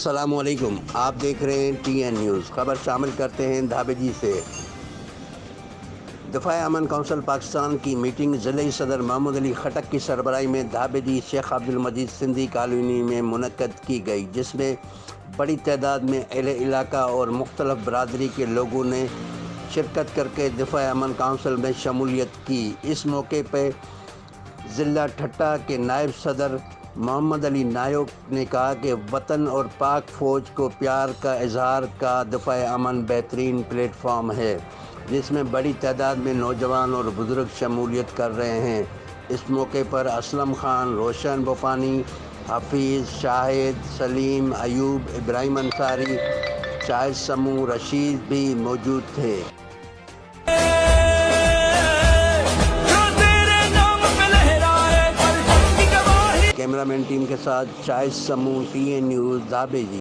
السلام علیکم، آپ دیکھ رہے ہیں ٹی این نیوز۔ خبر شامل کرتے ہیں دھابے جی سے۔ دفاع امن کونسل پاکستان کی میٹنگ ضلعی صدر محمود علی خٹک کی سربراہی میں دھابے جی شیخ عبدالمجید سندھی کالونی میں منعقد کی گئی، جس میں بڑی تعداد میں اہل علاقہ اور مختلف برادری کے لوگوں نے شرکت کر کے دفاع امن کونسل میں شمولیت کی۔ اس موقع پہ ضلع ٹھٹہ کے نائب صدر محمد علی نائک نے کہا کہ وطن اور پاک فوج کو پیار کا اظہار کا دفاع امن بہترین پلیٹ فارم ہے، جس میں بڑی تعداد میں نوجوان اور بزرگ شمولیت کر رہے ہیں۔ اس موقع پر اسلم خان، روشن بوپانی، حفیظ، شاہد، سلیم، ایوب، ابراہیم انصاری، شاہد سمو، رشید بھی موجود تھے۔ کیمرہ مین ٹیم کے ساتھ شاہد سمو، ٹی این نیوز، دھابے جی۔